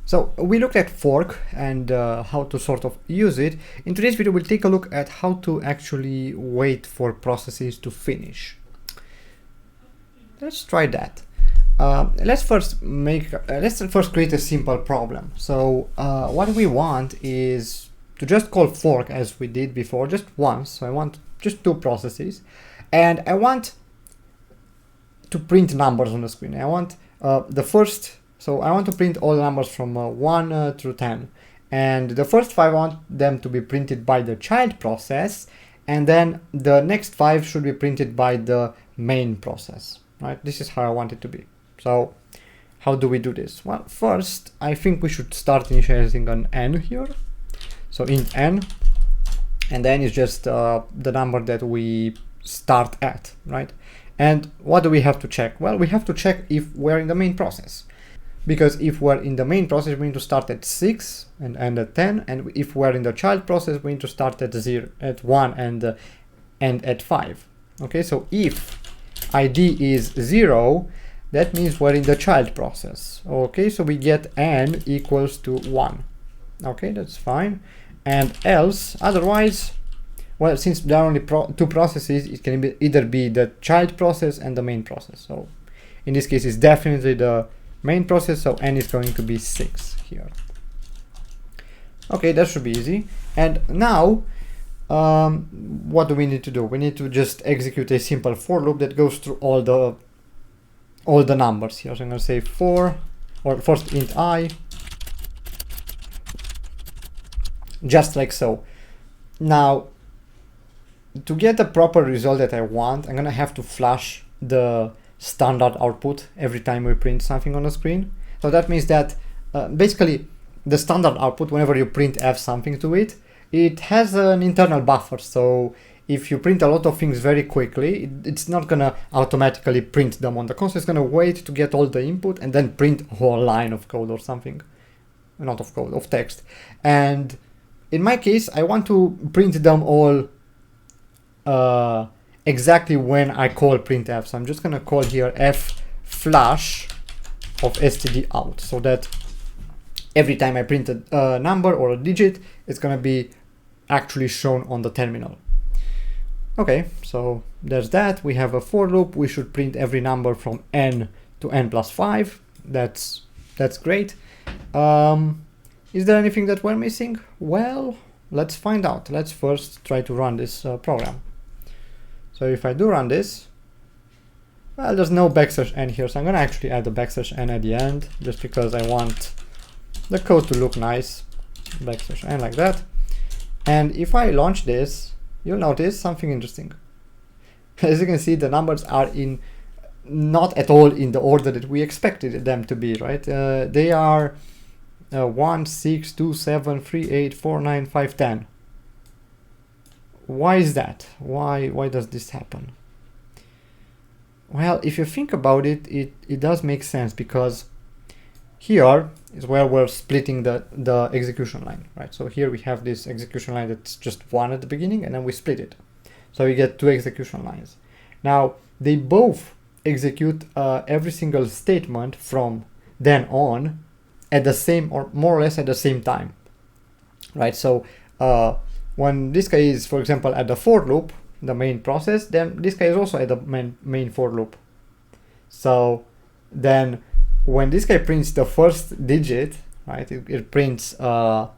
So we looked at fork and how to sort of use it. In today's video, we'll take a look at how to actually wait for processes to finish. Let's try that. Let's first create a simple problem. So what we want is to just call fork as we did before, just once. So I want just two processes, and I want to print numbers on the screen. I want I want to print all the numbers from 1 through 10, and the first 5 I want them to be printed by the child process, and then the next 5 should be printed by the main process, right? This is how I want it to be. So how do we do this? Well, first I think we should start initializing an n here. So int n, and then is just the number that we start at, right? And what do we have to check? Well, we have to check if we're in the main process, because if we're in the main process, we need to start at 6 and end at 10, and if we're in the child process, we need to start at 1 and end at 5. Okay, so if id is 0, that means we're in the child process. Okay, so we get n equals to 1. Okay, that's fine. And else, otherwise, well, since there are only two processes, it can either be the child process and the main process. So in this case, it's definitely the main process, so n is going to be 6 here. Okay, that should be easy. And now, what do we need to do? We need to just execute a simple for loop that goes through all the numbers here. So I'm going to say for, or first int I, just like so. Now, to get the proper result that I want, I'm going to have to flash the standard output every time we print something on the screen. So that means that basically the standard output, whenever you print f something to it, it has an internal buffer. So if you print a lot of things very quickly, it's not going to automatically print them on the console. It's going to wait to get all the input and then print a whole line of code or something. Not of code, of text. And in my case, I want to print them all exactly when I call printf. So I'm just going to call here f flash of std out, so that every time I print a number or a digit, it's going to be actually shown on the terminal. Okay, so there's that. We have a for loop. We should print every number from n to n plus 5. That's great. Is there anything that we're missing? Well, let's find out. Let's first try to run this program. So if I do run this, well, there's no \n here, so I'm going to actually add the \n at the end, just because I want the code to look nice, \n like that. And if I launch this, you'll notice something interesting. As you can see, the numbers are not at all in the order that we expected them to be, right? They are 1, 6, 2, 7, 3, 8, 4, 9, 5, 10. Why is that? Why does this happen? Well, if you think about it, it does make sense, because here is where we're splitting the execution line, right? So here we have this execution line that's just 1 at the beginning, and then we split it. So we get 2 execution lines. Now, they both execute every single statement from then on at the same, or more or less at the same time, right? So when this guy is, for example, at the for loop, the main process, then this guy is also at the main for loop. So then when this guy prints the first digit, right, it prints I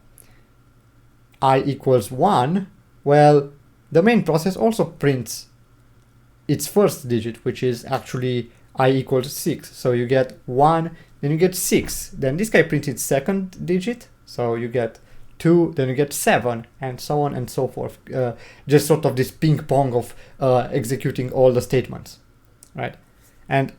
equals 1, well, the main process also prints its first digit, which is actually I equals 6. So you get 1, then you get 6. Then this guy prints its second digit, so you get 2, then you get 7, and so on and so forth. Just sort of this ping pong of executing all the statements, right? And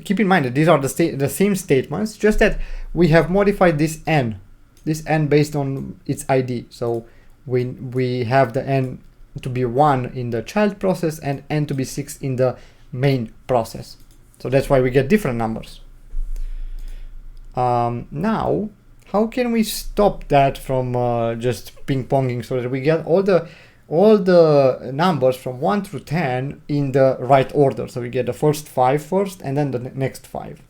keep in mind that these are the same statements, just that we have modified this n based on its ID. So we have the n to be 1 in the child process and n to be 6 in the main process. So that's why we get different numbers. Now, how can we stop that from just ping-ponging, so that we get all the numbers from 1 through 10 in the right order? So we get the first 5 first, and then the next 5.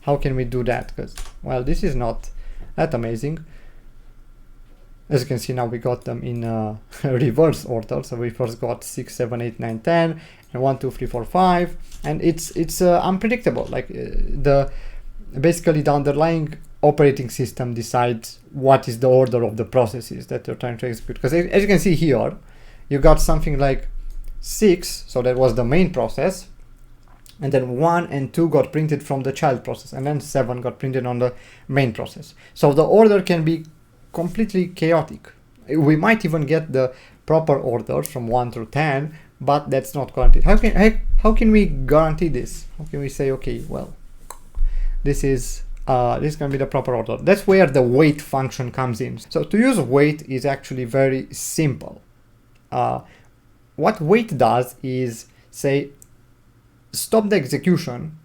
How can we do that? Because, well, this is not That's amazing. As you can see, now we got them in reverse order. So we first got 6, 7, 8, 9, 10, and 1, 2, 3, 4, 5, and it's unpredictable. Like basically the underlying operating system decides what is the order of the processes that you're trying to execute. Because as you can see here, you got something like 6, so that was the main process, and then 1 and 2 got printed from the child process, and then 7 got printed on the main process. So the order can be completely chaotic. We might even get the proper order from 1 through 10, but that's not guaranteed. How can we guarantee this? How can we say, okay, well, this is going to be the proper order? That's where the wait function comes in. So to use wait is actually very simple. What wait does is say stop the execution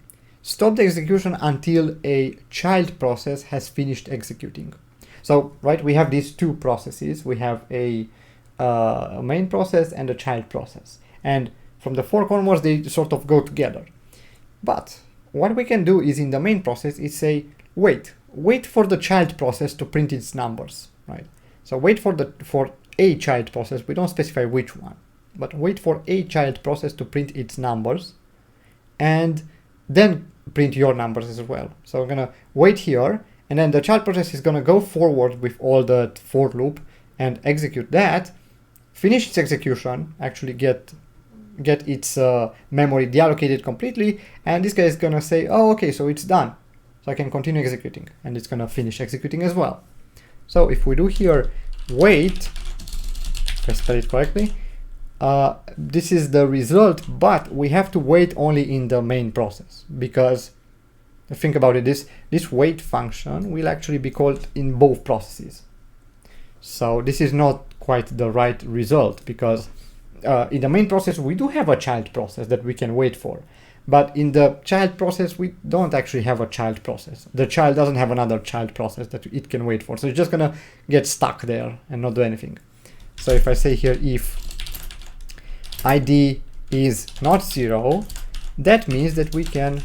until a child process has finished executing. So, right, we have these two processes. We have a main process and a child process. And from the fork onwards, they sort of go together. But what we can do is in the main process is say, wait for the child process to print its numbers, right? So wait for a child process. We don't specify which one, but wait for a child process to print its numbers and then print your numbers as well. So we're going to wait here. And then the child process is going to go forward with all the for loop and execute that, finish its execution, actually get its memory deallocated completely, and this guy is going to say, oh, okay, so it's done. So I can continue executing, and it's going to finish executing as well. So if we do here wait, if I spell it correctly, this is the result, but we have to wait only in the main process, because think about it, this wait function will actually be called in both processes. So this is not quite the right result, because in the main process we do have a child process that we can wait for, but in the child process we don't actually have a child process. The child doesn't have another child process that it can wait for, so it's just gonna get stuck there and not do anything. So if I say here if id is not 0, that means that we can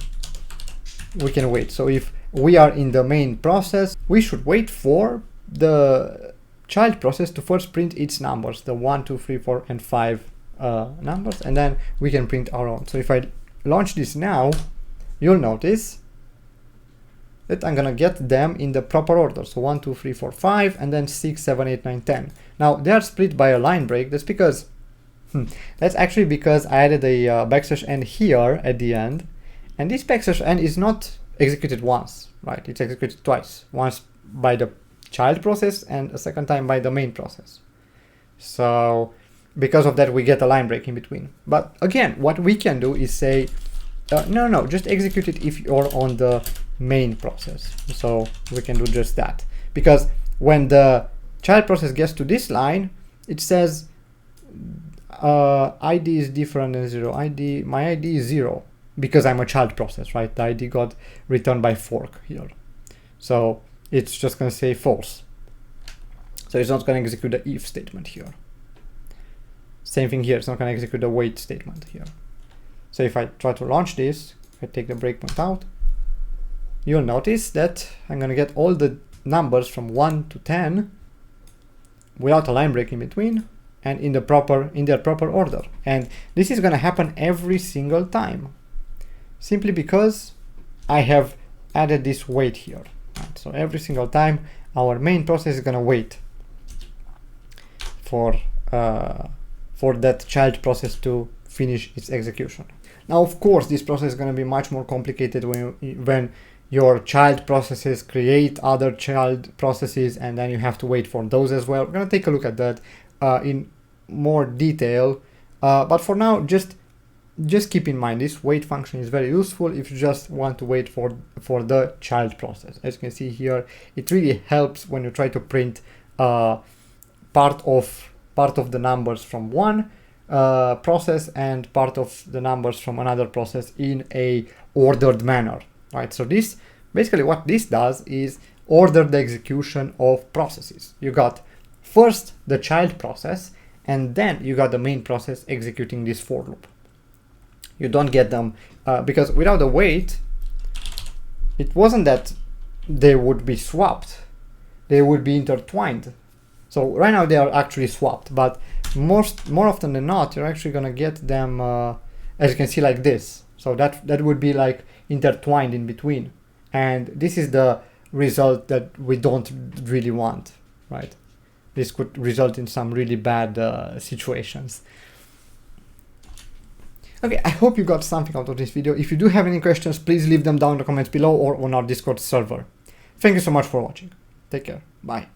wait. So if we are in the main process, we should wait for the child process to first print its numbers, the 1, 2, 3, 4, and 5 numbers, and then we can print our own. So if I launch this now, you'll notice that I'm gonna get them in the proper order. So 1, 2, 3, 4, 5, and then 6, 7, 8, 9, 10. Now they are split by a line break. That's because that's actually because I added a \n here at the end. And this \n is not executed once, right? It's executed twice, once by the child process and a second time by the main process. So because of that, we get a line break in between. But again, what we can do is say, no, just execute it if you're on the main process. So we can do just that. Because when the child process gets to this line, it says ID is different than 0. My ID is 0. Because I'm a child process, right? The ID got returned by fork here. So it's just going to say false. So it's not going to execute the if statement here. Same thing here, it's not going to execute the wait statement here. So if I try to launch this, if I take the breakpoint out, you'll notice that I'm going to get all the numbers from 1 to 10 without a line break in between and in their proper order. And this is going to happen every single time, simply because I have added this wait here. Right? So every single time our main process is going to wait for that child process to finish its execution. Now, of course, this process is going to be much more complicated when your child processes create other child processes, and then you have to wait for those as well. We're going to take a look at that in more detail, but for now, just keep in mind this wait function is very useful if you just want to wait for the child process. As you can see here, it really helps when you try to print part of the numbers from one process and part of the numbers from another process in a ordered manner, right? So this basically what this does is order the execution of processes. You got first the child process, and then you got the main process executing this for loop. You don't get them because without the wait, it wasn't that they would be swapped. they would be intertwined. So right now they are actually swapped, but more often than not, you're actually gonna get them, as you can see, like this. So that would be like intertwined in between. And this is the result that we don't really want, right? This could result in some really bad situations. Okay, I hope you got something out of this video. If you do have any questions, please leave them down in the comments below or on our Discord server. Thank you so much for watching. Take care. Bye.